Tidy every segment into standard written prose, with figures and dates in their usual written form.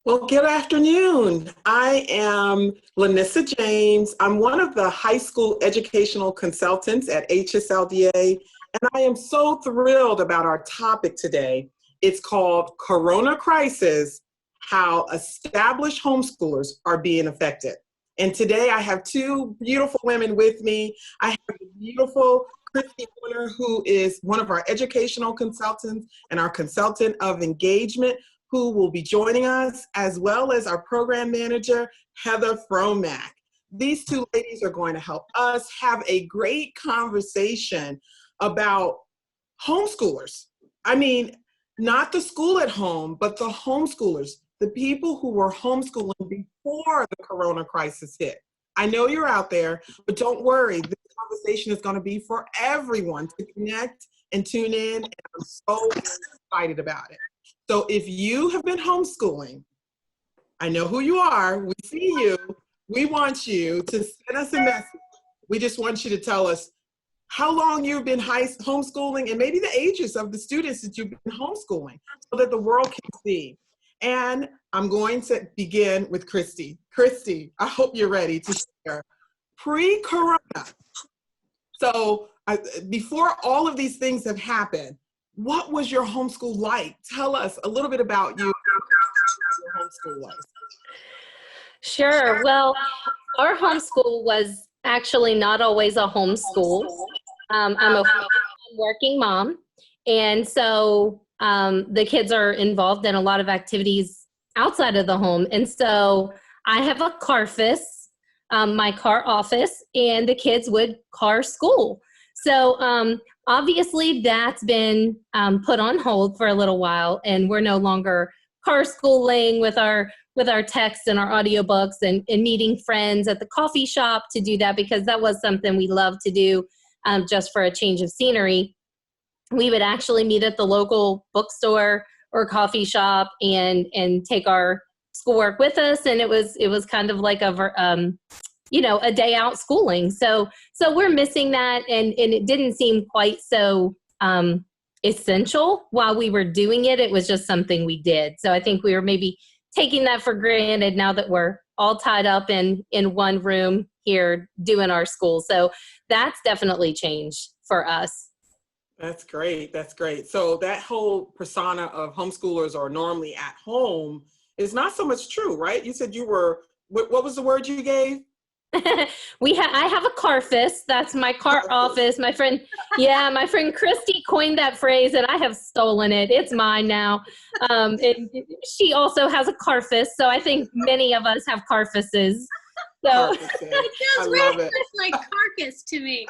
Well, good afternoon. I am Lanissa James. I'm one of the high school educational consultants at HSLDA, and I am so thrilled about our topic today. It's called Corona Crisis, How Established Homeschoolers Are Being Affected. And today I have two beautiful women with me. I have the beautiful Christy Warner, who is one of our educational consultants and our consultant of engagement, who will be joining us, as well as our program manager, Heather Fromack. These two ladies are going to help us have a great conversation about homeschoolers. I mean, not the school at home, but the homeschoolers, the people who were homeschooling before the corona crisis hit. I know you're out there, but don't worry, this conversation is going to be for everyone to connect and tune in, and I'm so excited about it. So if you have been homeschooling, I know who you are, we see you, we want you to send us a message. We just want you to tell us how long you've been homeschooling and maybe the ages of the students that you've been homeschooling so that the world can see. And I'm going to begin with Christy. Christy, I hope you're ready to share. Pre-corona, so before all of these things have happened, what was your homeschool like? Tell us a little bit about you, your homeschool was. Sure. Well, our homeschool was actually not always a homeschool. I'm a working mom, and so the kids are involved in a lot of activities outside of the home. And so I have a carfus, my car office, and the kids would car school. So obviously that's been put on hold for a little while, and we're no longer car schooling with our texts and our audiobooks and meeting friends at the coffee shop to do that, because that was something we loved to do just for a change of scenery. We would actually meet at the local bookstore or coffee shop and take our schoolwork with us, and it was kind of like a day out schooling. So we're missing that, and it didn't seem quite so essential while we were doing it. It was just something we did. So I think we were maybe taking that for granted now that we're all tied up in one room here doing our school. So that's definitely changed for us. That's great. That's great. So that whole persona of homeschoolers are normally at home is not so much true, right? You said you were, what was the word you gave? I have a carfus. That's my car office. My friend Christy coined that phrase, and I have stolen it. It's mine now. And she also has a carfus, so I think many of us have carfuses. So it sounds very much like carcass to me.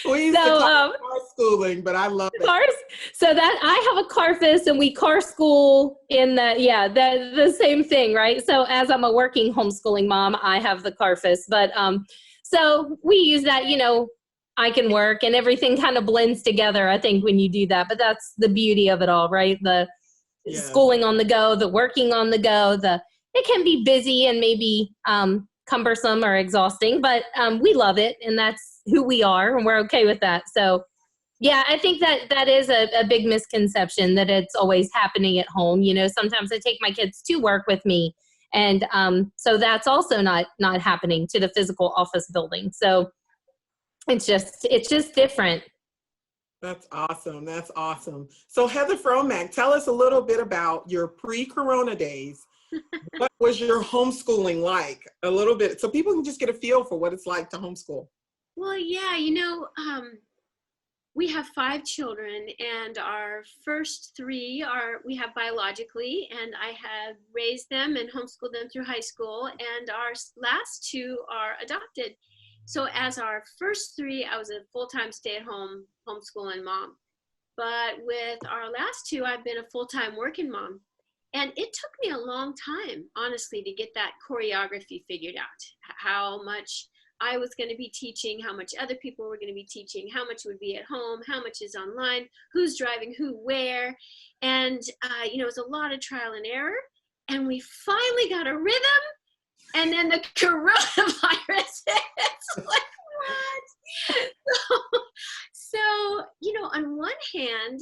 We used to call it car schooling, but I love it. Cars. So that I have a carfus, and we car school in the same thing, right? So as I'm a working homeschooling mom, I have the carfus, but so we use that. I can work, and everything kind of blends together, I think, when you do that. But that's the beauty of it all, right? The schooling on the go, the working on the go, it can be busy and maybe cumbersome or exhausting, but we love it, and that's who we are, and we're okay with that. So yeah, I think that is a big misconception that it's always happening at home. Sometimes I take my kids to work with me, and so that's also not happening to the physical office building. So it's just different. That's awesome. That's awesome. So Heather Fromack, tell us a little bit about your pre-corona days. What was your homeschooling like? A little bit, so people can just get a feel for what it's like to homeschool. Well, yeah, we have 5 children, and our first 3 we have biologically, and I have raised them and homeschooled them through high school, and our last 2 are adopted. So as our first 3, I was a full-time stay-at-home homeschooling mom. But with our last 2, I've been a full-time working mom. And it took me a long time, honestly, to get that choreography figured out, how much I was going to be teaching, how much other people were going to be teaching, how much would be at home, how much is online, who's driving who where. And, it was a lot of trial and error. And we finally got a rhythm. And then the coronavirus hits. Like, what? So, on one hand,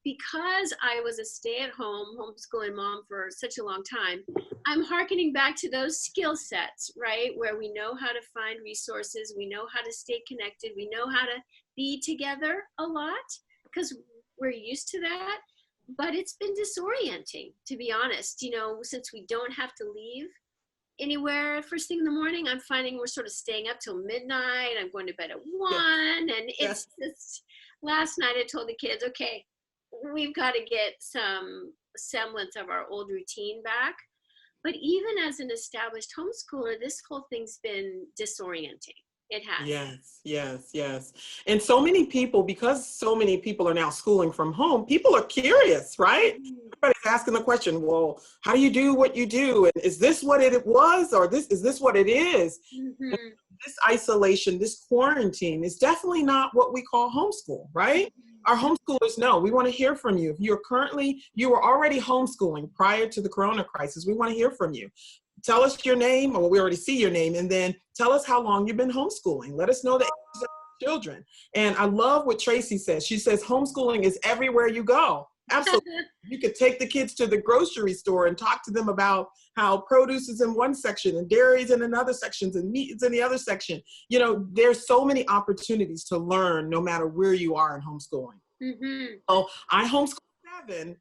because I was a stay-at-home homeschooling mom for such a long time, I'm hearkening back to those skill sets, right? Where we know how to find resources, we know how to stay connected, we know how to be together a lot because we're used to that. But it's been disorienting, to be honest. You know, since we don't have to leave anywhere first thing in the morning, I'm finding we're sort of staying up till midnight. I'm going to bed at 1, and it's just, last night I told the kids, okay, we've got to get some semblance of our old routine back. But even as an established homeschooler, this whole thing's been disorienting. It has. Yes, yes, yes. And so many people, because so many people are now schooling from home, people are curious, right? Everybody's asking the question, well, how do you do what you do? And is this what it was, or is this what it is? This isolation, this quarantine is definitely not what we call homeschool, right? Our homeschoolers know. We want to hear from you. If you were already homeschooling prior to the corona crisis, we want to hear from you. Tell us your name, or we already see your name, and then tell us how long you've been homeschooling. Let us know the ages of your children. And I love what Tracy says. She says homeschooling is everywhere you go. Absolutely. You could take the kids to the grocery store and talk to them about how produce is in one section and dairy is in another section and meat is in the other section. You know, there's so many opportunities to learn no matter where you are in homeschooling. So I homeschool 7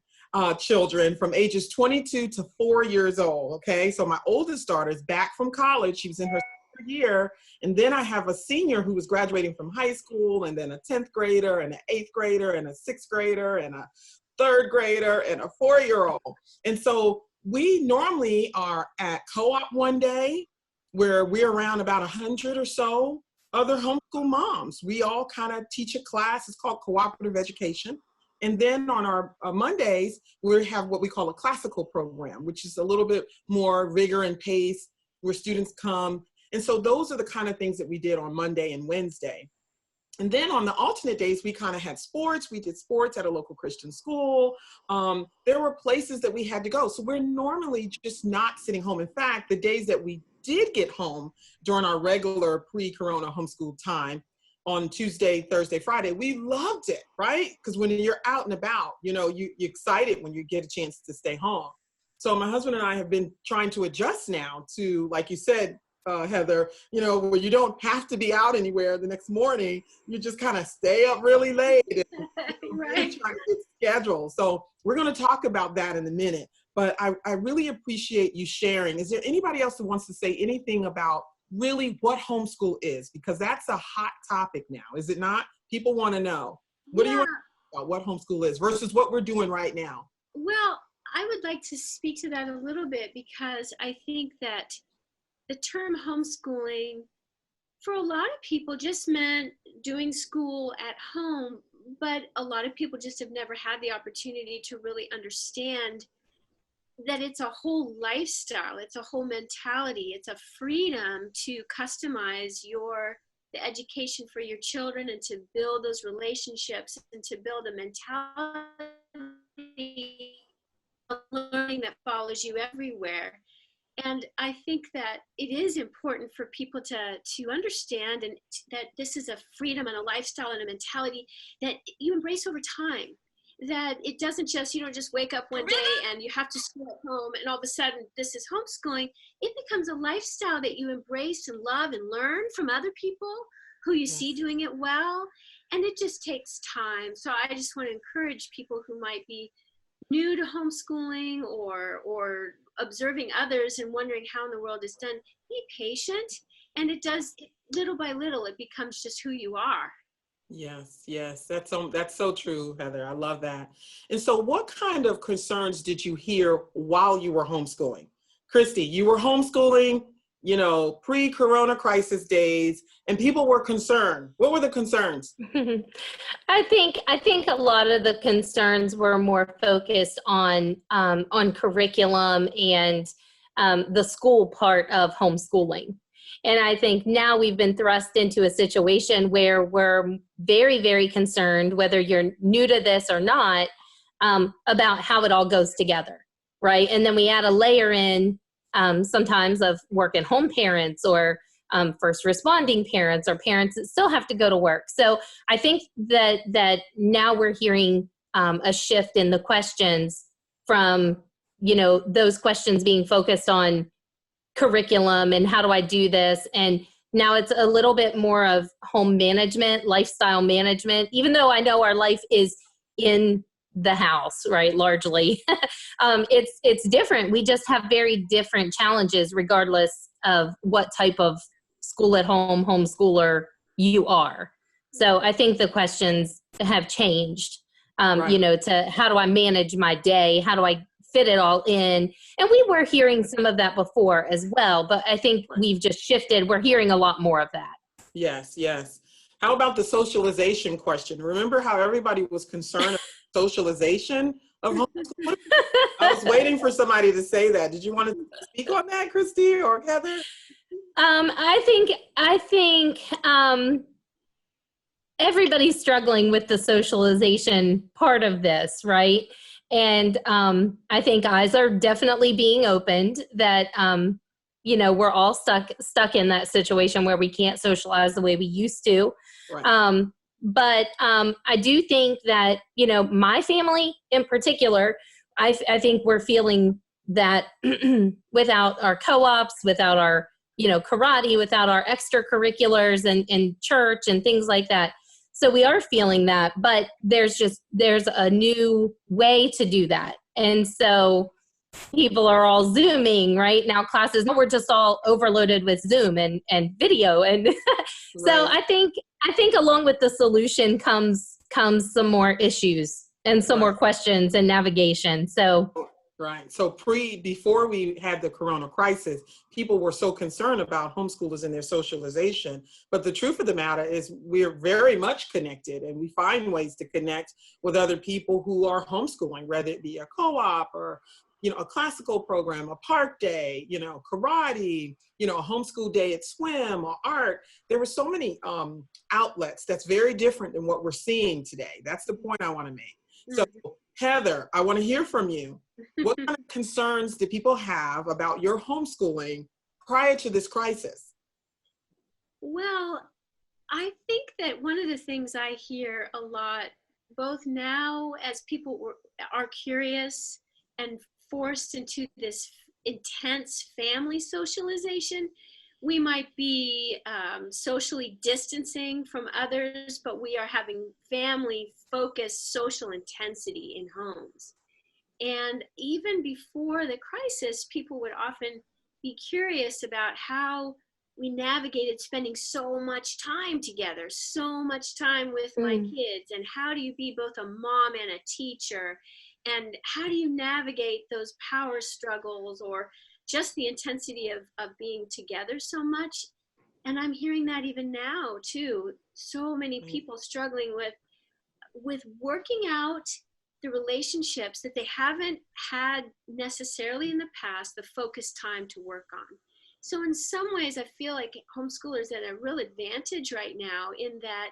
children from ages 22 to 4 years old. Okay, so my oldest daughter is back from college. She was in her senior year, and then I have a senior who was graduating from high school, and then a 10th grader, and an 8th grader, and a 6th grader, and a 3rd grader, and a 4-year-old. And so we normally are at co-op one day where we're around about 100 or so other homeschool moms. We all kind of teach a class. It's called cooperative education. And then on our Mondays, we have what we call a classical program, which is a little bit more vigor and pace, where students come. And so those are the kind of things that we did on Monday and Wednesday. And then on the alternate days, we kind of had sports. We did sports at a local Christian school. There were places that we had to go. So we're normally just not sitting home. In fact, the days that we did get home during our regular pre-corona homeschool time, on Tuesday, Thursday, Friday, we loved it, right? Because when you're out and about, you know, you're excited when you get a chance to stay home. So my husband and I have been trying to adjust now to, like you said, Heather, you know, where you don't have to be out anywhere the next morning. You just kind of stay up really late and trying to get scheduled. So we're going to talk about that in a minute. But I really appreciate you sharing. Is there anybody else who wants to say anything about really what homeschool is? Because that's a hot topic now, is it not? People want to know. What do you want to know about what homeschool is versus what we're doing right now? Well, I would like to speak to that a little bit, because I think that the term homeschooling for a lot of people just meant doing school at home, but a lot of people just have never had the opportunity to really understand that it's a whole lifestyle, it's a whole mentality, it's a freedom to customize the education for your children and to build those relationships and to build a mentality of learning that follows you everywhere. And I think that it is important for people to understand and that this is a freedom and a lifestyle and a mentality that you embrace over time. That it doesn't just, you don't just wake up one day and you have to school at home and all of a sudden this is homeschooling. It becomes a lifestyle that you embrace and love and learn from other people who you see doing it well. And it just takes time. So I just want to encourage people who might be new to homeschooling or observing others and wondering how in the world it's done, be patient. And it does, little by little, it becomes just who you are. Yes, yes, that's so true, Heather. I love that. And so what kind of concerns did you hear while you were homeschooling? Christy, you were homeschooling, you know, pre-corona crisis days, and people were concerned. What were the concerns? I think a lot of the concerns were more focused on curriculum and the school part of homeschooling. And I think now we've been thrust into a situation where we're very, very concerned, whether you're new to this or not, about how it all goes together, right? And then we add a layer in sometimes of work and home parents or first responding parents or parents that still have to go to work. So I think that now we're hearing a shift in the questions from, those questions being focused on curriculum and how do I do this? And now it's a little bit more of home management, lifestyle management, even though I know our life is in the house, right? Largely. It's different. We just have very different challenges regardless of what type of school at home homeschooler you are. So I think the questions have changed, Right. to how do I manage my day? How do I fit it all in? And we were hearing some of that before as well, but I think we've just shifted. We're hearing a lot more of that. Yes, yes. How about the socialization question? Remember how everybody was concerned about socialization of homeschooling? I was waiting for somebody to say that. Did you want to speak on that, Christy or Heather? I think everybody's struggling with the socialization part of this, right? And I think eyes are definitely being opened that, we're all stuck in that situation where we can't socialize the way we used to. Right. But I do think that, my family in particular, I think we're feeling that without our co-ops, without our, karate, without our extracurriculars and church and things like that. So we are feeling that, but there's a new way to do that. And so people are all Zooming right now classes. Now we're just all overloaded with Zoom and video. And so Right. I think along with the solution comes some more issues and some more questions and navigation. So Right. So before we had the corona crisis, people were so concerned about homeschoolers and their socialization. But the truth of the matter is we're very much connected and we find ways to connect with other people who are homeschooling, whether it be a co-op or, a classical program, a park day, karate, a homeschool day at swim or art. There were so many outlets that's very different than what we're seeing today. That's the point I want to make. So Heather, I want to hear from you. What kind of concerns do people have about your homeschooling prior to this crisis? Well, I think that one of the things I hear a lot, both now as people are curious and forced into this intense family socialization, we might be socially distancing from others, but we are having family-focused social intensity in homes. And even before the crisis, people would often be curious about how we navigated spending so much time together, so much time with my kids, and how do you be both a mom and a teacher, and how do you navigate those power struggles or just the intensity of being together so much. And I'm hearing that even now too, so many people struggling with working out the relationships that they haven't had necessarily in the past the focused time to work on. So in some ways, I feel like homeschoolers are at a real advantage right now in that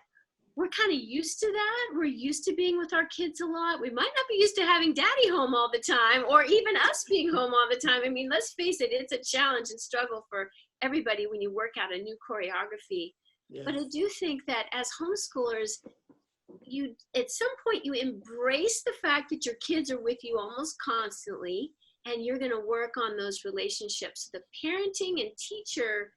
we're kind of used to that. We're used to being with our kids a lot. We might not be used to having daddy home all the time or even us being home all the time. I mean, let's face it, it's a challenge and struggle for everybody when you work out a new choreography. Yes. But I do think that as homeschoolers, you at some point you embrace the fact that your kids are with you almost constantly and you're going to work on those relationships. The parenting and teacher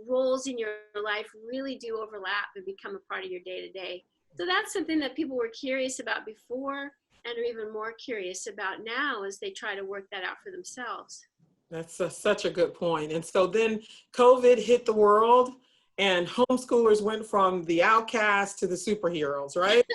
roles in your life really do overlap and become a part of your day-to-day. So that's something that people were curious about before and are even more curious about now as they try to work that out for themselves. That's such a good point. And so then COVID hit the world and homeschoolers went from the outcasts to the superheroes, right?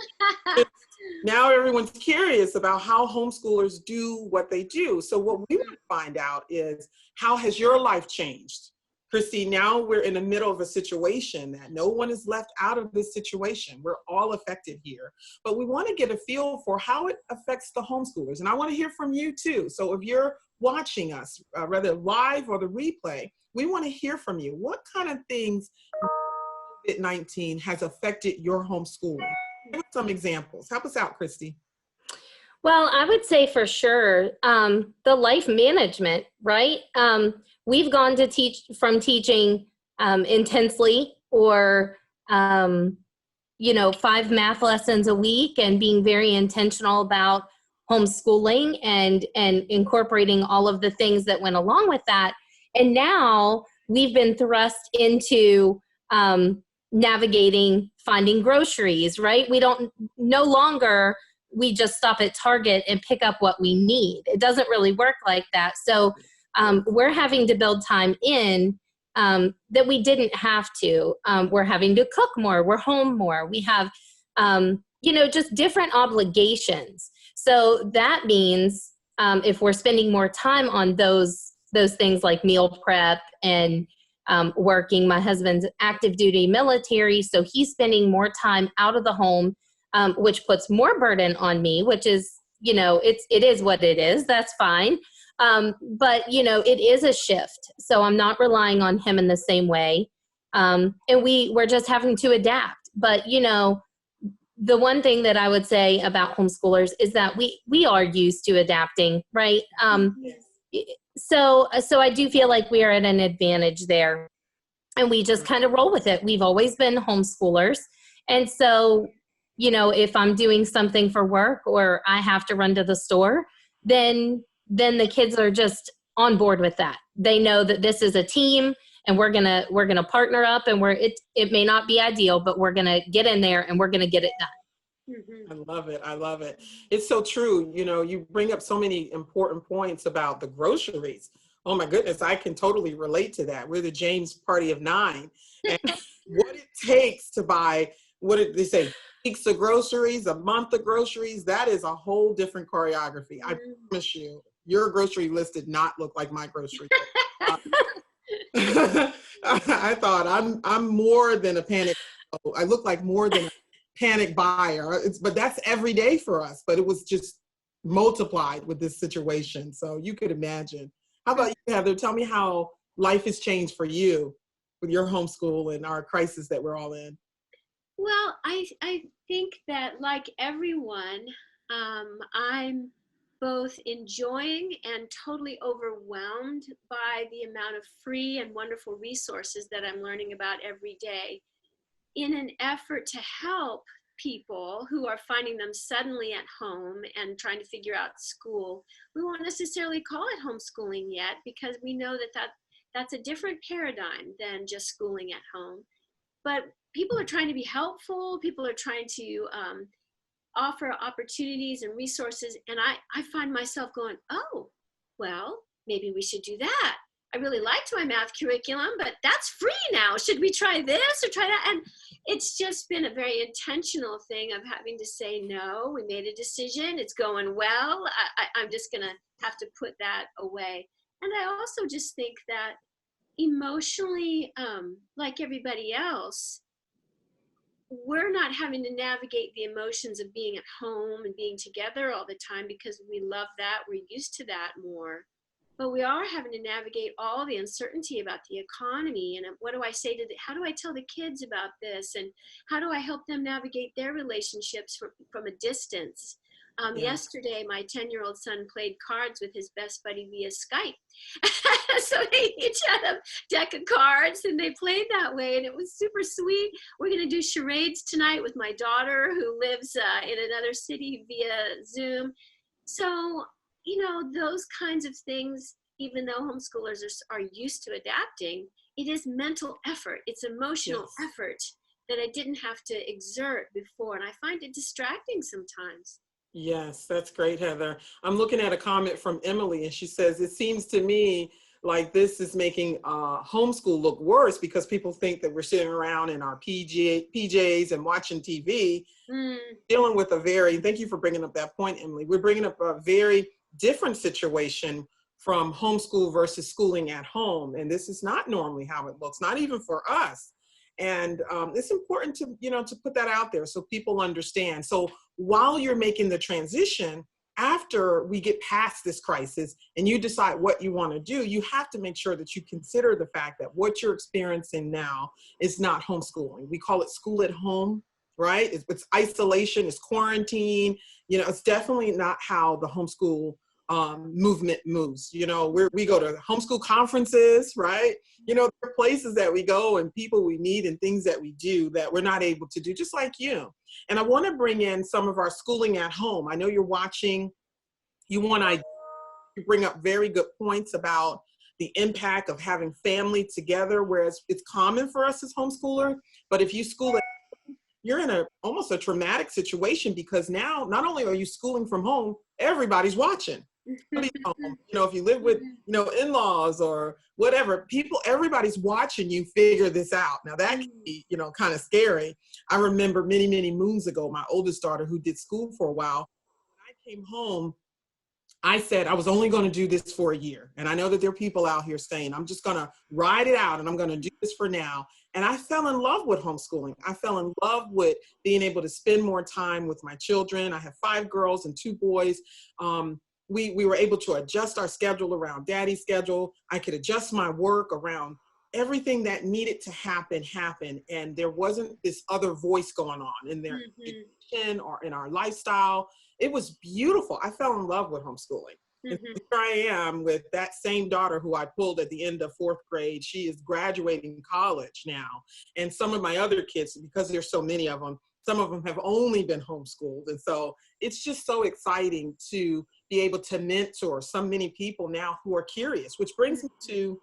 Now everyone's curious about how homeschoolers do what they do. So what we want to find out is, how has your life changed? Christy, now we're in the middle of a situation that no one is left out of this situation. We're all affected here, but we want to get a feel for how it affects the homeschoolers. And I want to hear from you too. So if you're watching us, whether live or the replay, we want to hear from you. What kind of things COVID-19 has affected your homeschooling? Give us some examples. Help us out, Christy. Well, I would say for sure, the life management, right? We've gone to from teaching intensely or, 5 math lessons a week and being very intentional about homeschooling and incorporating all of the things that went along with that. And now we've been thrust into navigating finding groceries, right? No longer we just stop at Target and pick up what we need. It doesn't really work like that. So we're having to build time in that we didn't have to. We're having to cook more. We're home more. We have, just different obligations. So that means if we're spending more time on those things like meal prep and working, my husband's active duty military, so he's spending more time out of the home, which puts more burden on me, which is, it is what it is. That's fine. But it is a shift. So I'm not relying on him in the same way. And we're just having to adapt. But, the one thing that I would say about homeschoolers is that we are used to adapting, right? So I do feel like we are at an advantage there, and we just kind of roll with it. We've always been homeschoolers. And so, if I'm doing something for work or I have to run to the store, then the kids are just on board with that. They know that this is a team and we're gonna partner up, and it may not be ideal, but we're gonna get in there and we're gonna get it done. I love it. I love it. It's so true. You bring up so many important points about the groceries. Oh my goodness, I can totally relate to that. We're the James party of 9. And what it takes to buy, what did they say, weeks of groceries, a month of groceries, that is a whole different choreography. I promise you, your grocery list did not look like my grocery list. I thought I'm more than a panic. I look like more than a panic buyer. But that's every day for us. But it was just multiplied with this situation. So you could imagine. How about you, Heather? Tell me how life has changed for you with your homeschool and our crisis that we're all in. Well, I think that like everyone, I'm both enjoying and totally overwhelmed by the amount of free and wonderful resources that I'm learning about every day in an effort to help people who are finding them suddenly at home and trying to figure out school. We won't necessarily call it homeschooling yet because we know that's a different paradigm than just schooling at home. But people are trying to be helpful. People are trying to offer opportunities and resources. And I find myself going, oh, well, maybe we should do that. I really liked my math curriculum, but that's free now. Should we try this or try that? And it's just been a very intentional thing of having to say, no, we made a decision. It's going well. I'm just going to have to put that away. And I also just think that emotionally, like everybody else, we're not having to navigate the emotions of being at home and being together all the time because we love that. We're used to that more. But we are having to navigate all the uncertainty about the economy and what do I say how do I tell the kids about this, and how do I help them navigate their relationships from a distance? Yesterday, my 10-year-old son played cards with his best buddy via Skype. So they each had a deck of cards and they played that way, and it was super sweet. We're going to do charades tonight with my daughter who lives in another city via Zoom. So, those kinds of things, even though homeschoolers are used to adapting, it is mental effort. It's emotional effort that I didn't have to exert before. And I find it distracting sometimes. Yes, that's great, Heather. I'm looking at a comment from Emily, and she says, it seems to me like this is making homeschool look worse because people think that we're sitting around in our PJs and watching TV, dealing with thank you for bringing up that point, Emily. We're bringing up a very different situation from homeschool versus schooling at home. And this is not normally how it looks, not even for us. And it's important to, to put that out there so people understand. So while you're making the transition, after we get past this crisis and you decide what you want to do, you have to make sure that you consider the fact that what you're experiencing now is not homeschooling. We call it school at home, right? It's isolation, it's quarantine. It's definitely not how the homeschool movement moves. You know, we go to homeschool conferences, right? You know, there are places that we go and people we meet and things that we do that we're not able to do, just like you. And I want to bring in some of our schooling at home. I know you're watching. You bring up very good points about the impact of having family together, whereas it's common for us as homeschoolers. But if you school at home, you're in almost a traumatic situation, because now not only are you schooling from home, everybody's watching. You know, if you live with, you know, in-laws or whatever, everybody's watching you figure this out. Now that can be, you know, kind of scary. I remember many, many moons ago, my oldest daughter, who did school for a while, when I came home, I said I was only going to do this for a year. And I know that there are people out here saying, I'm just going to ride it out and I'm going to do this for now. And I fell in love with homeschooling. I fell in love with being able to spend more time with my children. I have 5 girls and 2 boys. We were able to adjust our schedule around Daddy's schedule. I could adjust my work around everything that needed to happen. And there wasn't this other voice going on in their education or in our lifestyle. It was beautiful. I fell in love with homeschooling. And here I am with that same daughter who I pulled at the end of 4th grade. She is graduating college now. And some of my other kids, because there's so many of them, some of them have only been homeschooled. And so it's just so exciting to be able to mentor so many people now who are curious, which brings me to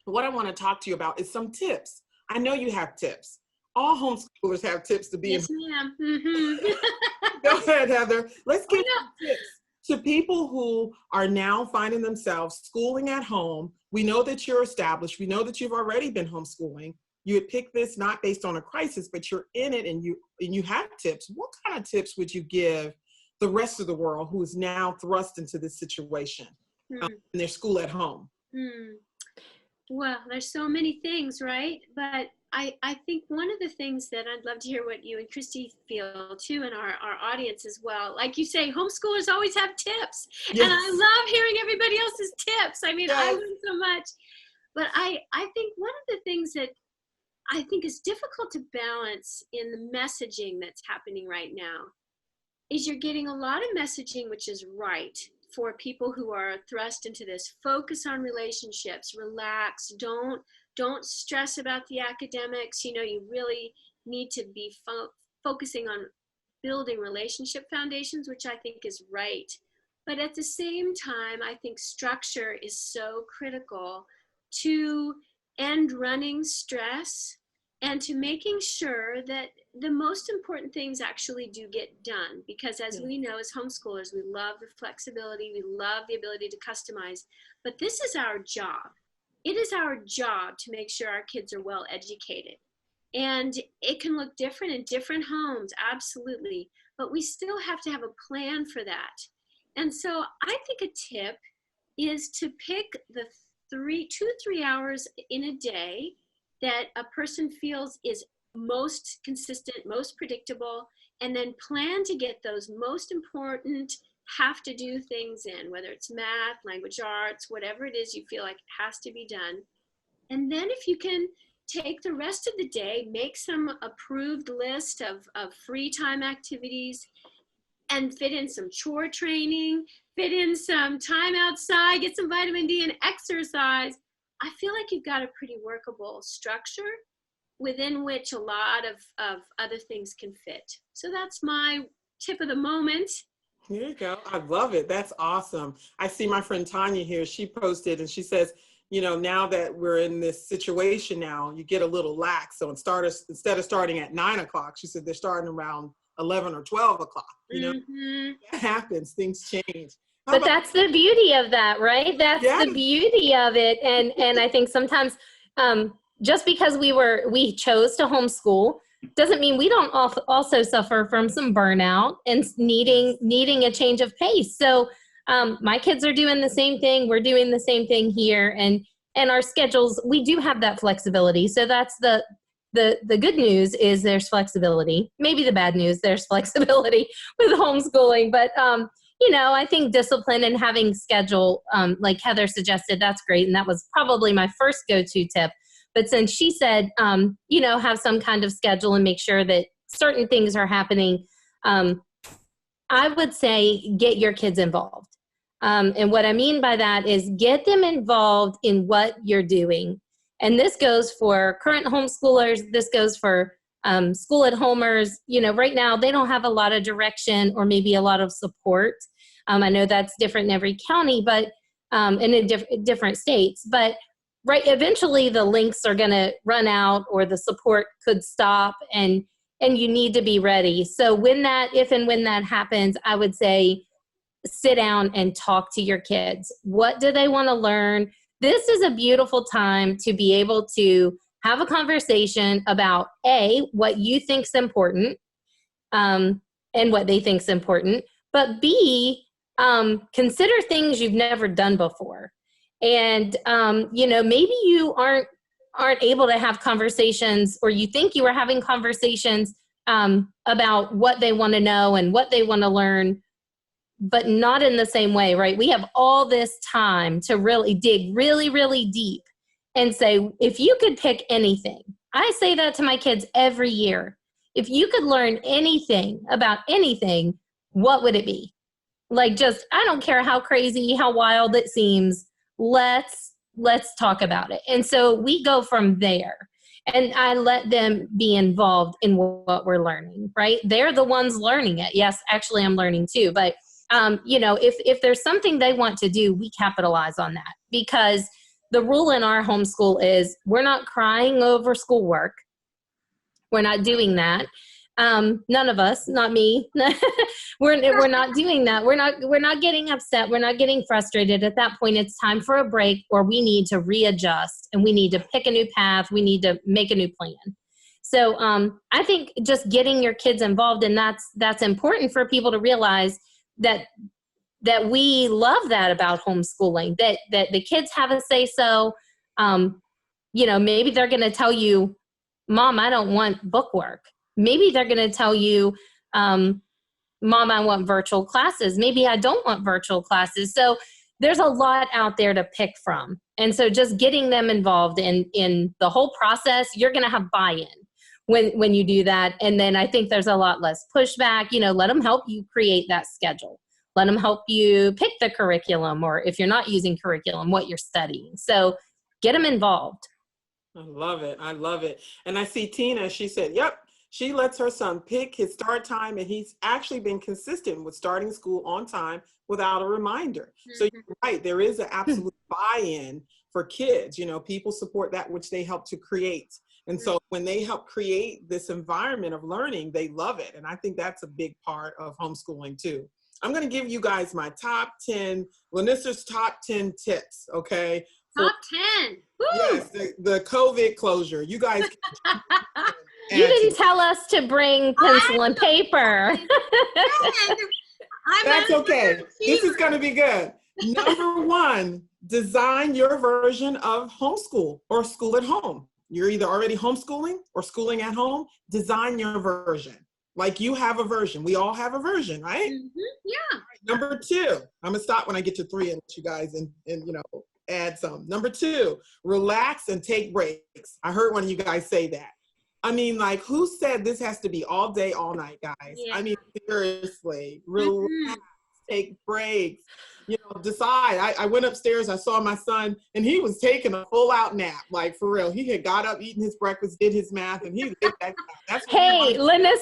what I want to talk to you about is some tips. I know you have tips. All homeschoolers have tips to be Yes, ma'am. Go ahead, Heather. Let's get some tips to people who are now finding themselves schooling at home. We know that you're established. We know that you've already been homeschooling. You had picked this not based on a crisis, but you're in it and you have tips. What kind of tips would you give the rest of the world who is now thrust into this situation in their school at home? Well, there's so many things, right? But I think one of the things that I'd love to hear what you and Christy feel too, and our audience as well. Like you say, homeschoolers always have tips. Yes. And I love hearing everybody else's tips. I mean, I learn so much. But I think one of the things that I think is difficult to balance in the messaging that's happening right now is you're getting a lot of messaging, which is right, for people who are thrust into this. Focus on relationships, relax, don't stress about the academics. You know, you really need to be focusing on building relationship foundations, which I think is right. But at the same time, I think structure is so critical to end running stress and to making sure that the most important things actually do get done. Because as we know, as homeschoolers, we love the flexibility, we love the ability to customize, but this is our job. It is our job to make sure our kids are well educated. And it can look different in different homes, absolutely, but we still have to have a plan for that. And so I think a tip is to pick the 2-3 hours in a day that a person feels is most consistent, most predictable, and then plan to get those most important have to do things in, whether it's math, language arts, whatever it is you feel like has to be done. And then if you can take the rest of the day, make some approved list of free time activities and fit in some chore training, fit in some time outside, get some vitamin D and exercise. I feel like you've got a pretty workable structure within which a lot of other things can fit. So that's my tip of the moment. Here you go. I love it. That's awesome. I see my friend Tanya here. She posted and she says, you know, now that we're in this situation now, you get a little lax. So instead of starting at 9 o'clock, she said they're starting around 11 or 12 o'clock. You know, that happens. Things change. But that's the beauty of that, right? That's the beauty of it. And I think sometimes just because we chose to homeschool doesn't mean we don't also suffer from some burnout and needing a change of pace. So my kids are doing the same thing. We're doing the same thing here. And our schedules, we do have that flexibility. So that's the good news is there's flexibility. Maybe the bad news, there's flexibility with homeschooling. But you know, I think discipline and having schedule, like Heather suggested, that's great. And that was probably my first go-to tip. But since she said, you know, have some kind of schedule and make sure that certain things are happening, I would say get your kids involved. And what I mean by that is get them involved in what you're doing. And this goes for current homeschoolers. This goes for school at homers. You know, right now they don't have a lot of direction or maybe a lot of support. I know that's different in every county, but and in different states. But right, eventually the links are going to run out or the support could stop, and you need to be ready. So when that, if and when that happens, I would say sit down and talk to your kids. What do they want to learn? This is a beautiful time to be able to have a conversation about what you think's important, and what they think's important, but B, consider things you've never done before. And you know, maybe you aren't able to have conversations, or you think you are having conversations about what they want to know and what they want to learn, but not in the same way, right? We have all this time to really dig really, really deep and say, if you could pick anything, I say that to my kids every year. If you could learn anything about anything, what would it be? Like, just, I don't care how crazy, how wild it seems. Let's talk about it. And so we go from there. And I let them be involved in what we're learning, right? They're the ones learning it. Yes, actually I'm learning too. But, you know, if there's something they want to do, we capitalize on that. Because the rule in our homeschool is we're not crying over schoolwork. We're not doing that. None of us, not me. we're not doing that. We're not getting upset. We're not getting frustrated. At that point, it's time for a break, or we need to readjust and we need to pick a new path. We need to make a new plan. So I think just getting your kids involved, and that's important for people to realize that we love that about homeschooling, that the kids have a say so. You know, maybe they're going to tell you, Mom, I don't want bookwork. Maybe they're going to tell you, Mom, I want virtual classes. Maybe I don't want virtual classes. So there's a lot out there to pick from. And so just getting them involved in the whole process, you're going to have buy-in when you do that. And then I think there's a lot less pushback. You know, let them help you create that schedule. Let them help you pick the curriculum, or if you're not using curriculum, what you're studying. So get them involved. I love it. I love it. And I see Tina, she said, yep, she lets her son pick his start time, and he's actually been consistent with starting school on time without a reminder. So you're right, there is an absolute buy-in for kids. You know, people support that which they help to create. And so when they help create this environment of learning, they love it. And I think that's a big part of homeschooling too. I'm going to give you guys my top 10, Lanissa's top 10 tips, okay? Top 10. Woo! Yes, the COVID closure. You guys can you didn't tell us to bring pencil and paper. That's okay. This is going to be good. Number one, design your version of homeschool or school at home. You're either already homeschooling or schooling at home. Design your version. Like, you have a version. We all have a version, right? Yeah. Number two, I'm going to stop when I get to 3 and let you guys and you know, add some. Number two, relax and take breaks. I heard one of you guys say that. I mean, like, who said this has to be all day, all night, guys? Yeah. I mean, seriously, relax, take breaks. You know, decide. I went upstairs, I saw my son, and he was taking a full out nap, like, for real. He had got up, eaten his breakfast, did his math, and he did that. That's hey, Linda,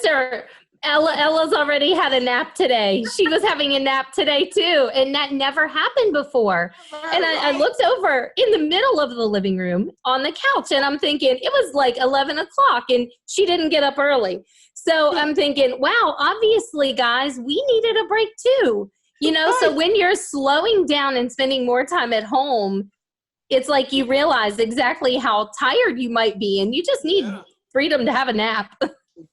Ella's already had a nap today. She was having a nap today too, and that never happened before. And I looked over in the middle of the living room on the couch, and I'm thinking, it was like 11 o'clock, and she didn't get up early. So I'm thinking, wow, obviously, guys, we needed a break too. You know, so when you're slowing down and spending more time at home, it's like you realize exactly how tired you might be, and you just need freedom to have a nap.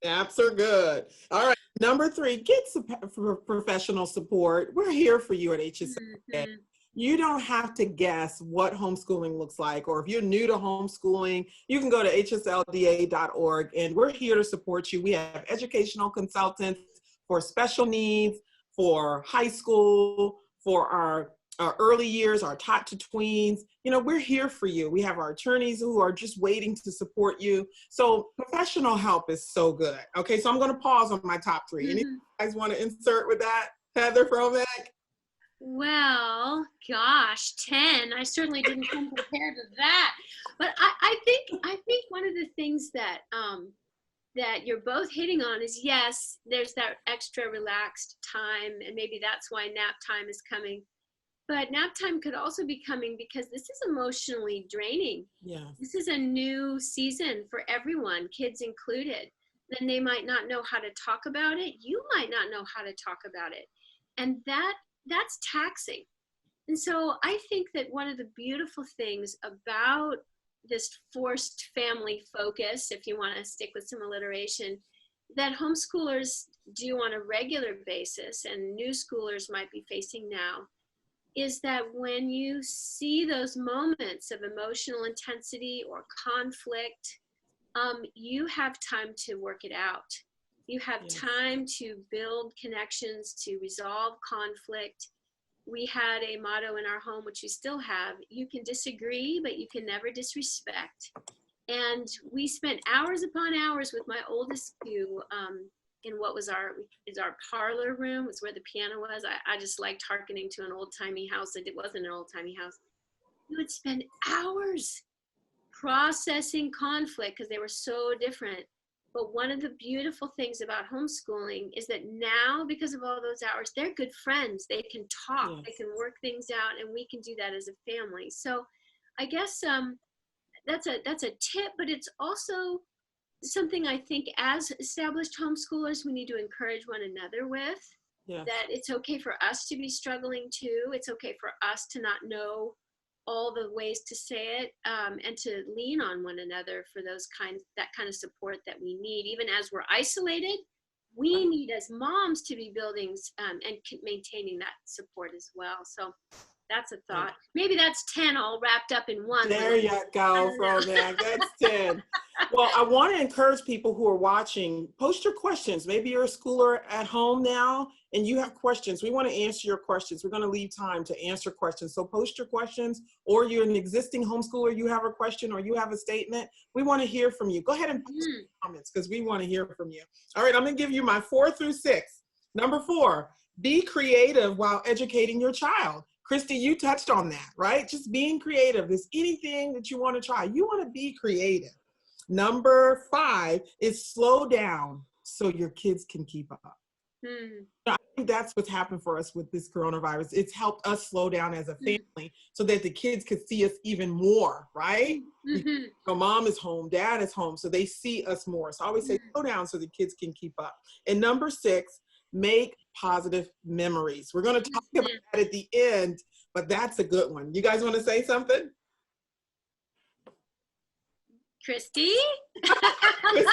Naps are good. All right. Number 3, get some professional support. We're here for you at HSLDA. You don't have to guess what homeschooling looks like, or if you're new to homeschooling, you can go to hslda.org, and we're here to support you. We have educational consultants for special needs, for high school, for our early years, our tot to tweens. You know, we're here for you. We have our attorneys who are just waiting to support you. So professional help is so good. Okay, so I'm going to pause on my top 3. Any of you guys want to insert with that? Heather, Fromek? Well, gosh, 10. I certainly didn't come prepared to that. But I think one of the things that that you're both hitting on is, yes, there's that extra relaxed time, and maybe that's why nap time is coming. But nap time could also be coming because this is emotionally draining. Yeah. This is a new season for everyone, kids included. Then they might not know how to talk about it. You might not know how to talk about it. And that's taxing. And so I think that one of the beautiful things about this forced family focus, if you want to stick with some alliteration, that homeschoolers do on a regular basis and new schoolers might be facing now, is that when you see those moments of emotional intensity or conflict, you have time to work it out. You have time to build connections, to resolve conflict. We had a motto in our home, which we still have: you can disagree, but you can never disrespect. And we spent hours upon hours with my oldest two in what was our parlor room. It's where the piano was. I just liked hearkening to an old-timey house. It wasn't an old-timey house. We would spend hours processing conflict because they were so different. But one of the beautiful things about homeschooling is that now, because of all those hours, they're good friends. They can talk, they can work things out, and we can do that as a family. So I guess that's a tip, but it's also something I think as established homeschoolers, we need to encourage one another with. That it's okay for us to be struggling too. It's okay for us to not know all the ways to say it, and to lean on one another for that kind of support that we need. Even as we're isolated, we need as moms to be building and maintaining that support as well. So that's a thought. Maybe that's 10 all wrapped up in one. There you go, Romac. That's 10. Well, I want to encourage people who are watching, post your questions. Maybe you're a schooler at home now and you have questions. We want to answer your questions. We're going to leave time to answer questions. So post your questions, or you're an existing homeschooler, you have a question or you have a statement. We want to hear from you. Go ahead and post your comments because we want to hear from you. All right, I'm going to give you my 4 through 6. Number 4, be creative while educating your child. Christy, you touched on that, right? Just being creative. There's anything that you want to try. You want to be creative. Number 5 is slow down so your kids can keep up. I think that's what's happened for us with this coronavirus. It's helped us slow down as a family so that the kids could see us even more, right? So mom is home, dad is home, so they see us more. So I always say slow down so the kids can keep up. And number 6, make positive memories. We're going to talk about that at the end, but that's a good one. You guys want to say something? Christy? I'm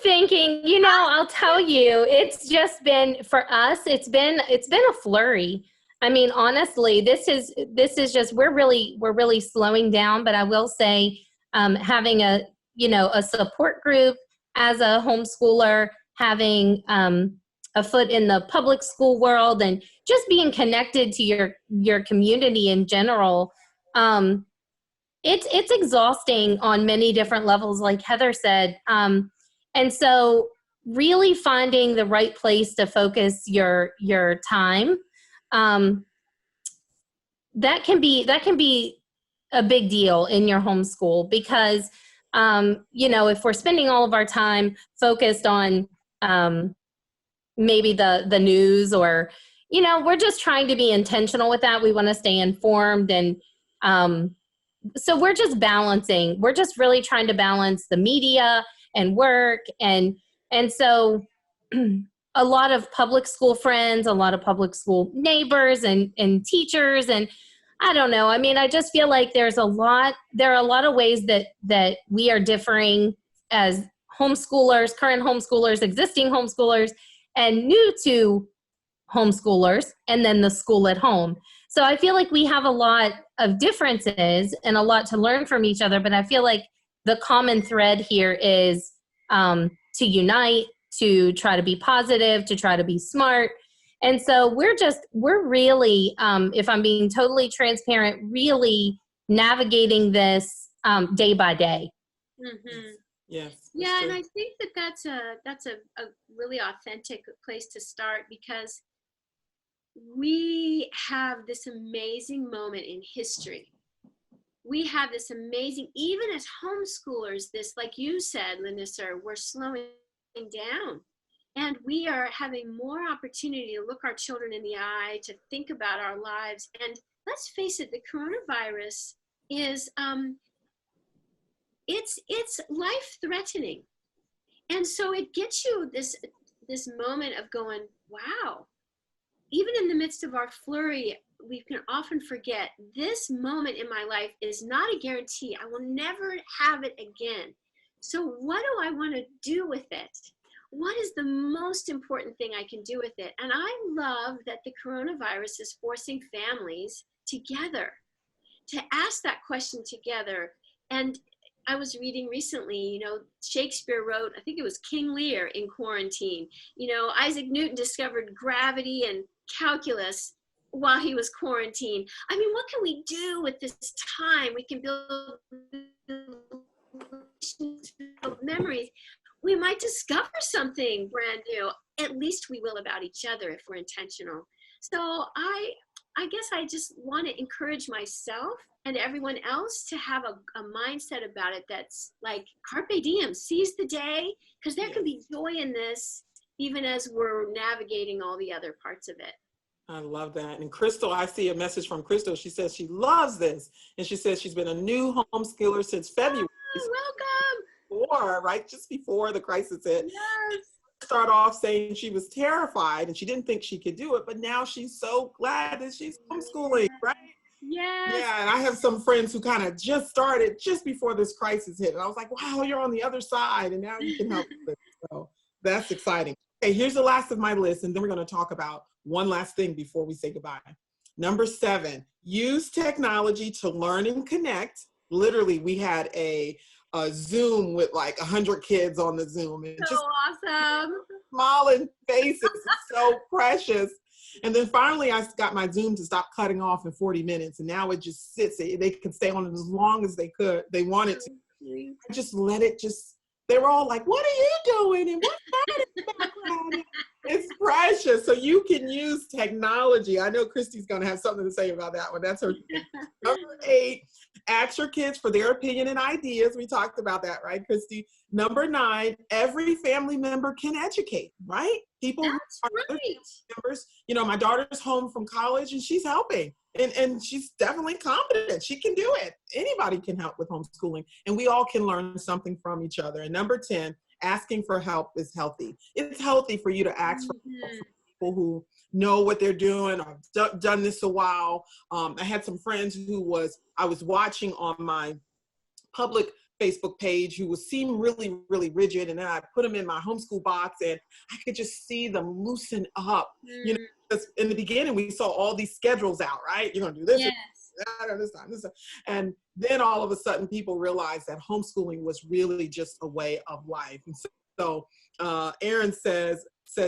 thinking, I'll tell you, it's just been, for us, it's been a flurry. I mean, honestly, this is just, we're really slowing down, but I will say, having a support group as a homeschooler, having a foot in the public school world, and just being connected to your community in general. It's exhausting on many different levels, like Heather said. And so really finding the right place to focus your time, that can be a big deal in your homeschool, because, if we're spending all of our time focused on maybe the news, or, we're just trying to be intentional with that. We want to stay informed, and so we're just really trying to balance the media and work. And so a lot of public school friends, a lot of public school neighbors and teachers. And I don't know. I mean, I just feel like there are a lot of ways that we are differing as homeschoolers, current homeschoolers, existing homeschoolers, and new to homeschoolers, and then the school at home. So I feel like we have a lot of differences and a lot to learn from each other, but I feel like the common thread here is to unite, to try to be positive, to try to be smart. And so we're really, if I'm being totally transparent, really navigating this day by day. Yes. Yeah, and I think that's a really authentic place to start, because we have this amazing moment in history. We have this amazing, even as homeschoolers, this, like you said, Lanissa, we're slowing down. And we are having more opportunity to look our children in the eye, to think about our lives. And let's face it, the coronavirus is, it's life-threatening. And so it gets you this moment of going, wow, even in the midst of our flurry, we can often forget this moment in my life is not a guarantee. I will never have it again. So what do I want to do with it? What is the most important thing I can do with it? And I love that the coronavirus is forcing families together to ask that question together. And I was reading recently, you know, Shakespeare wrote, I think it was King Lear in quarantine. You know, Isaac Newton discovered gravity and calculus while he was quarantined. I mean, what can we do with this time? We can build memories. We might discover something brand new. At least we will about each other if we're intentional. So I guess I just want to encourage myself and everyone else to have a mindset about it that's like carpe diem, seize the day, because there can be joy in this even as we're navigating all the other parts of it. I love that. And Crystal, I see a message from Crystal. She says she loves this. And she says she's been a new homeschooler since February. Welcome. Right? Just before the crisis hit. Yes. Start off saying she was terrified and she didn't think she could do it, but now she's so glad that she's homeschooling, right? Yes. Yeah, and I have some friends who kind of just started just before this crisis hit. And I was like, wow, you're on the other side and now you can help with it. So that's exciting. Okay, here's the last of my list, and then we're going to talk about one last thing before we say goodbye. Number 7, use technology to learn and connect. Literally, we had a Zoom with like 100 kids on the Zoom. And so just awesome. Smiling faces. It's so precious. And then finally, I got my Zoom to stop cutting off in 40 minutes. And now it just sits. They can stay on it as long as they wanted to. I just let it they were all like, what are you doing? And what's that in the background? It's precious. So you can use technology. I know Christy's going to have something to say about that one. That's her. Number 8, ask your kids for their opinion and ideas. We talked about that, right, Christy? Number 9, every family member can educate, right? People That's right. Members, you know, my daughter's home from college and she's helping. And she's definitely competent. She can do it. Anybody can help with homeschooling. And we all can learn something from each other. And number 10, asking for help is healthy. It's healthy for you to ask for help from people who know what they're doing or done this a while. I had some friends who I was watching on my public Facebook page who seemed really, really rigid. And then I put them in my homeschool box and I could just see them loosen up. You know, because in the beginning we saw all these schedules out, right? You're going to do this, yes. this time. And then all of a sudden people realized that homeschooling was really just a way of life. And so Aaron says,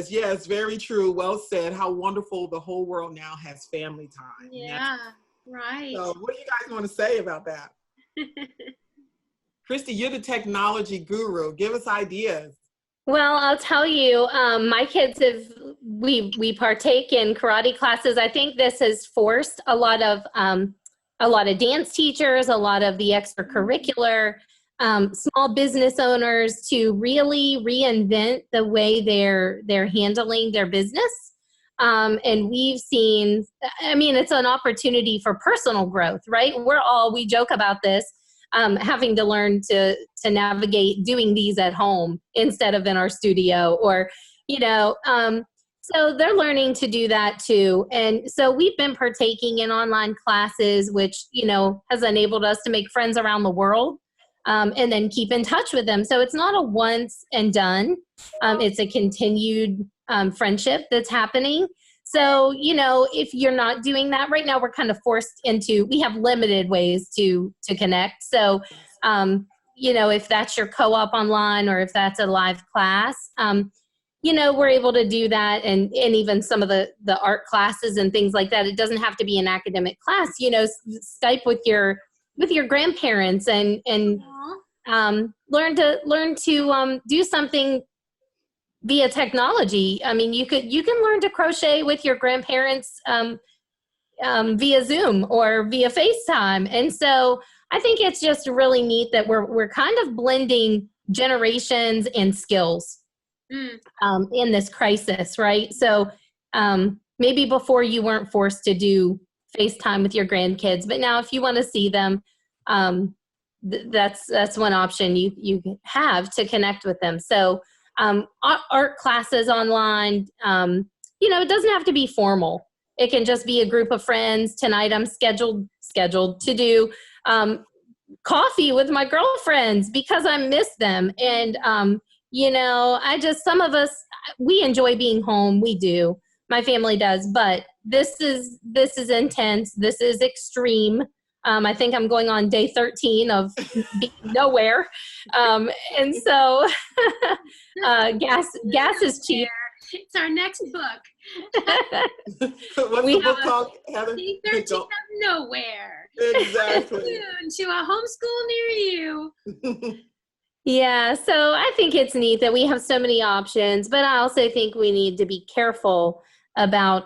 yes, very true. Well said. How wonderful the whole world now has family time. Yeah, right. So what do you guys want to say about that? Christy, you're the technology guru. Give us ideas. Well, I'll tell you, my kids we partake in karate classes. I think this has forced a lot of dance teachers, a lot of the extracurricular, small business owners to really reinvent the way they're handling their business. And we've seen, I mean, it's an opportunity for personal growth, right? We joke about this. Having to learn to navigate doing these at home instead of in our studio, or, you know, so they're learning to do that too. And so we've been partaking in online classes, which, you know, has enabled us to make friends around the world, and then keep in touch with them. So it's not a once and done. It's a continued friendship that's happening. So, you know, if you're not doing that right now, we're kind of forced we have limited ways to connect. So, you know, if that's your co-op online or if that's a live class, you know, we're able to do that. And even some of the art classes and things like that, it doesn't have to be an academic class, you know, Skype with your grandparents and learn to do something via technology. I mean, you can learn to crochet with your grandparents via Zoom or via FaceTime. And so I think it's just really neat that we're kind of blending generations and skills in this crisis, right? So maybe before you weren't forced to do FaceTime with your grandkids, but now if you want to see them, that's one option you have to connect with them. So art classes online, it doesn't have to be formal. It can just be a group of friends. Tonight I'm scheduled to do coffee with my girlfriends because I miss them. And, some of us, we enjoy being home. We do. My family does. But this is intense. This is extreme. I think I'm going on day 13 of being nowhere. And so gas is cheap. It's our next book. What's the book called, Heather? Day 13 of nowhere. Exactly. To a homeschool near you. Yeah, so I think it's neat that we have so many options, but I also think we need to be careful about,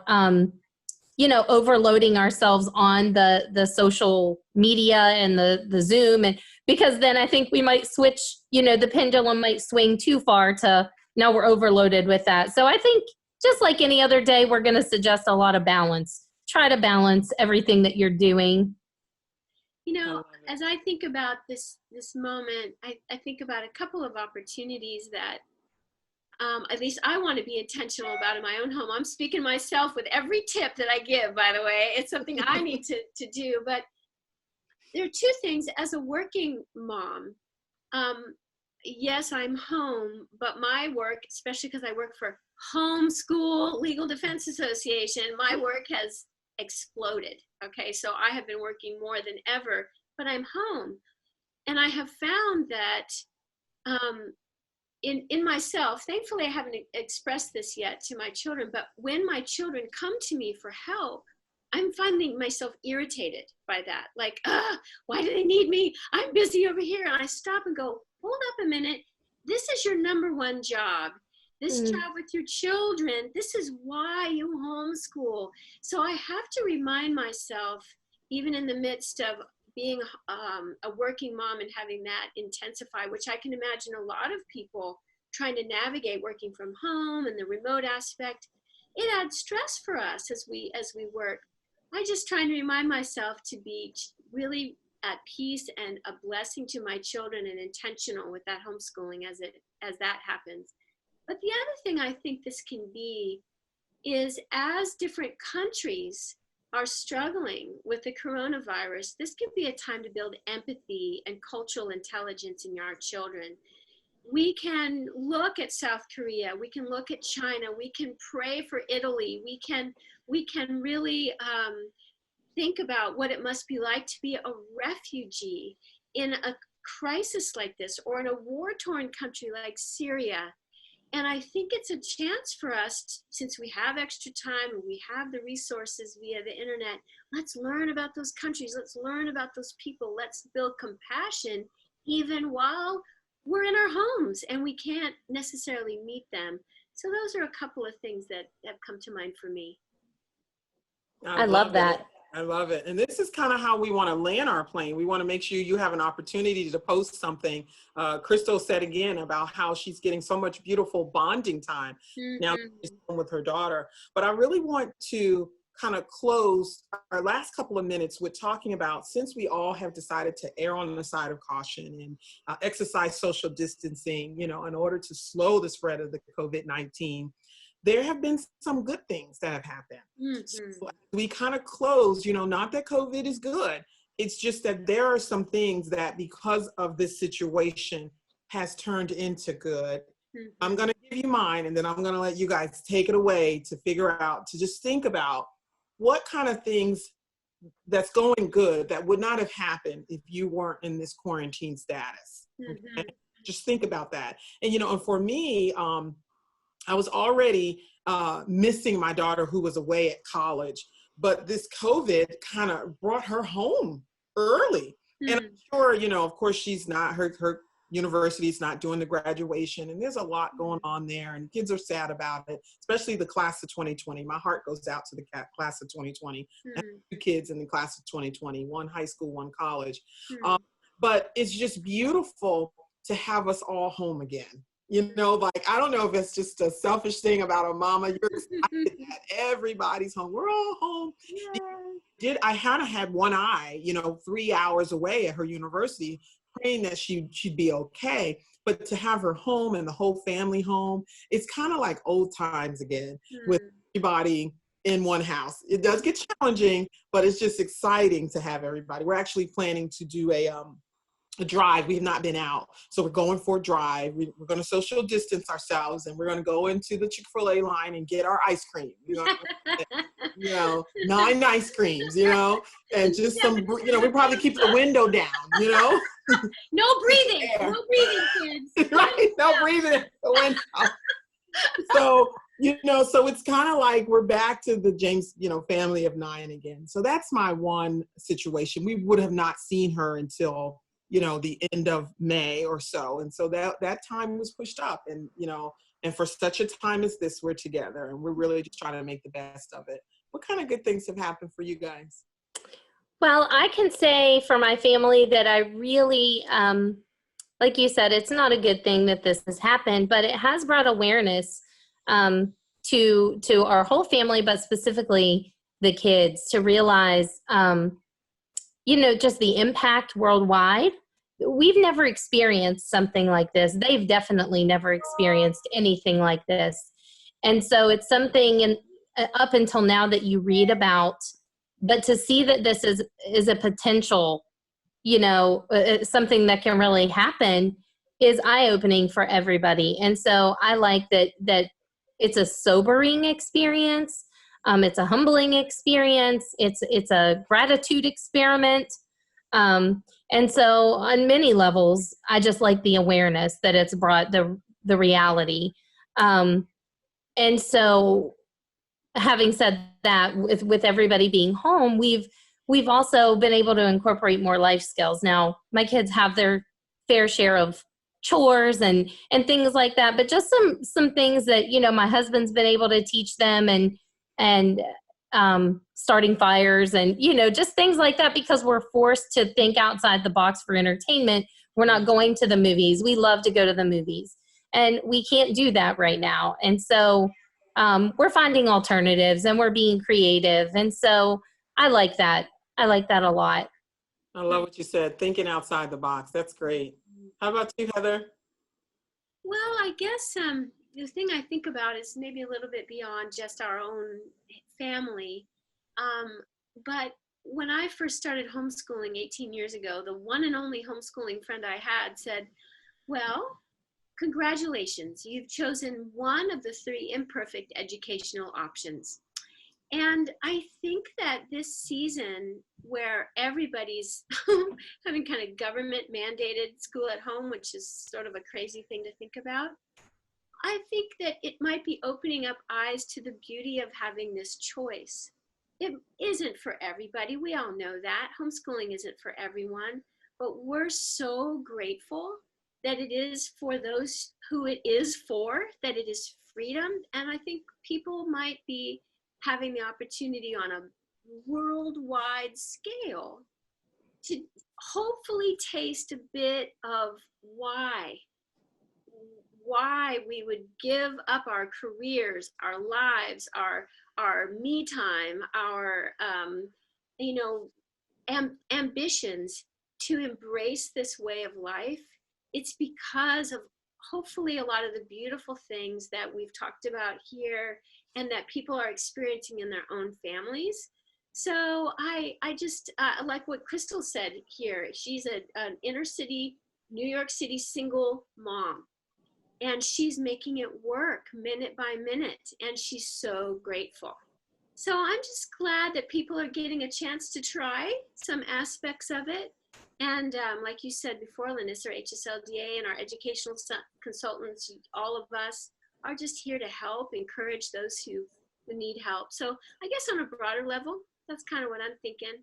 overloading ourselves on the social media and the Zoom, and because then I think we might switch, the pendulum might swing too far to now we're overloaded with that. So I think just like any other day, we're going to suggest a lot of balance. Try to balance everything that you're doing. As I think about this moment, I think about a couple of opportunities that at least I want to be intentional about in my own home. I'm speaking myself with every tip that I give, by the way. It's something I need to do. But there are two things. As a working mom, yes, I'm home, but my work, especially because I work for Homeschool Legal Defense Association, my work has exploded. Okay, so I have been working more than ever, but I'm home. And I have found that in myself, thankfully I haven't expressed this yet to my children, but when my children come to me for help, I'm finding myself irritated by that. Like, why do they need me? I'm busy over here. And I stop and go, hold up a minute. This is your number one job. This job with your children, this is why you homeschool. So I have to remind myself, even in the midst of being a working mom and having that intensify, which I can imagine a lot of people trying to navigate working from home and the remote aspect, it adds stress for us as we work. I just try to remind myself to be really at peace and a blessing to my children and intentional with that homeschooling as that happens. But the other thing I think this can be is as different countries are struggling with the coronavirus, this can be a time to build empathy and cultural intelligence in our children. We can look at South Korea, we can look at China, we can pray for Italy, we can really think about what it must be like to be a refugee in a crisis like this, or in a war-torn country like Syria. And I think it's a chance for us, since we have extra time and we have the resources via the internet, let's learn about those countries, let's learn about those people, let's build compassion even while we're in our homes and we can't necessarily meet them. So those are a couple of things that have come to mind for me. I love that. I love it. And this is kind of how we want to land our plane. We want to make sure you have an opportunity to post something. Crystal said again about how she's getting so much beautiful bonding time now she's home with her daughter. But I really want to kind of close our last couple of minutes with talking about, since we all have decided to err on the side of caution and exercise social distancing, in order to slow the spread of the COVID-19, there have been some good things that have happened. So we kind of close, not that COVID is good. It's just that there are some things that, because of this situation, has turned into good. I'm going to give you mine, and then I'm going to let you guys take it away to figure out, to just think about what kind of things that's going good that would not have happened if you weren't in this quarantine status. Okay? Just think about that. And, and for me, I was already missing my daughter who was away at college, but this COVID kind of brought her home early. And I'm sure, of course, she's not, her university's not doing the graduation, and there's a lot going on there, and kids are sad about it, especially the class of 2020. My heart goes out to the class of 2020. I have 2 kids in the class of 2020, one high school, one college. But it's just beautiful to have us all home again. You know, like, I don't know if it's just a selfish thing about a mama. You're excited that everybody's home. We're all home. Yeah. I had one eye, you know, 3 hours away at her university, praying that she'd be okay. But to have her home and the whole family home, it's kind of like old times again with everybody in one house. It does get challenging, but it's just exciting to have everybody. We're actually planning to do a drive. We've not been out, so we're going for a drive. We're going to social distance ourselves, and we're going to go into the Chick-fil-A line and get our ice cream. You know, 9 ice creams. You know, and just some. You know, we probably keep the window down. You know, no breathing, no breathing, kids. Right, no breathing in the window. So, you know, so it's kind of like we're back to the James, you know, family of 9 again. So that's my one situation. We would have not seen her until, you know, the end of May or so. And so that time was pushed up, and, you know, and for such a time as this, we're together, and we're really just trying to make the best of it. What kind of good things have happened for you guys? Well, I can say for my family that I really, like you said, it's not a good thing that this has happened, but it has brought awareness to our whole family, but specifically the kids, to realize, you know, just the impact worldwide. We've never experienced something like this. They've definitely never experienced anything like this. And so it's something up until now that you read about, but to see that this is a potential, you know, something that can really happen is eye-opening for everybody. And so I like that it's a sobering experience. It's a humbling experience. It's a gratitude experiment. And so on many levels, I just like the awareness that it's brought, the reality. And so having said that, with everybody being home, we've also been able to incorporate more life skills. Now, my kids have their fair share of chores and things like that, but just some things that, you know, my husband's been able to teach them, and starting fires, and, you know, just things like that, because we're forced to think outside the box for entertainment. We're not going to the movies. We love to go to the movies, and we can't do that right now. And so we're finding alternatives, and we're being creative. And so I like that. I like that a lot. I love what you said, thinking outside the box. That's great. How about you, Heather? Well, I guess the thing I think about is maybe a little bit beyond just our own family. But when I first started homeschooling 18 years ago, the one and only homeschooling friend I had said, well, congratulations, you've chosen one of the 3 imperfect educational options. And I think that this season, where everybody's having kind of government mandated school at home, which is sort of a crazy thing to think about, I think that it might be opening up eyes to the beauty of having this choice. It isn't for everybody. We all know that. Homeschooling isn't for everyone, but we're so grateful that it is for those who it is for, that it is freedom. And I think people might be having the opportunity on a worldwide scale to hopefully taste a bit of why we would give up our careers, our lives, our me time, our you know, ambitions to embrace this way of life. It's because of hopefully a lot of the beautiful things that we've talked about here and that people are experiencing in their own families. So I just like what Crystal said here. She's an inner city, New York City single mom, and she's making it work minute by minute, and she's so grateful. So I'm just glad that people are getting a chance to try some aspects of it. And like you said before, Lanissa, HSLDA and our educational consultants, all of us are just here to help, encourage those who need help. So I guess on a broader level, that's kind of what I'm thinking.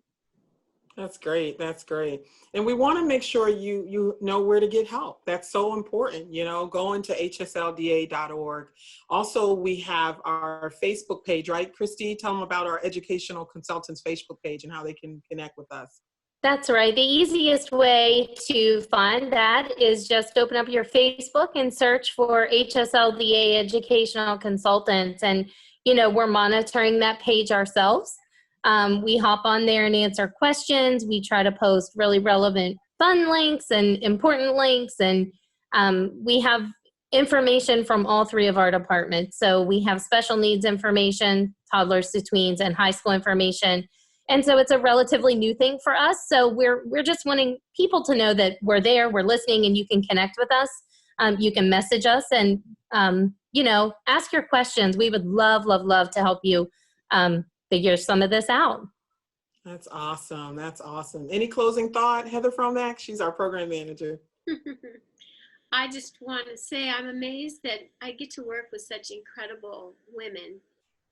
That's great. That's great. And we want to make sure you know where to get help. That's so important, going to hslda.org. Also, we have our Facebook page, right, Christy? Tell them about our Educational Consultants Facebook page and how they can connect with us. That's right. The easiest way to find that is just open up your Facebook and search for HSLDA Educational Consultants. And, we're monitoring that page ourselves. We hop on there and answer questions. We try to post really relevant fun links and important links. And we have information from all three of our departments. So we have special needs information, toddlers to tweens, and high school information. And so it's a relatively new thing for us. So we're just wanting people to know that we're there, we're listening, and you can connect with us. You can message us and, ask your questions. We would love, love, love to help you figure some of this out. That's awesome. That's awesome. Any closing thought, Heather Fromack? She's our program manager. I just want to say I'm amazed that I get to work with such incredible women.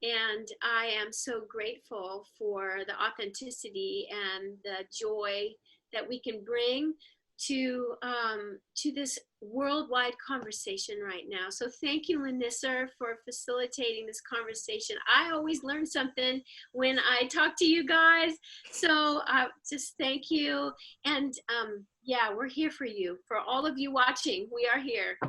And I am so grateful for the authenticity and the joy that we can bring to this worldwide conversation right now. So thank you, Lanissa, for facilitating this conversation. I always learn something when I talk to you guys. So just thank you. And yeah, we're here for you. For all of you watching, we are here.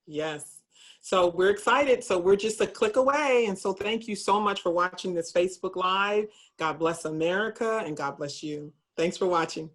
Yes. So we're excited. So we're just a click away. And so thank you so much for watching this Facebook Live. God bless America and God bless you. Thanks for watching.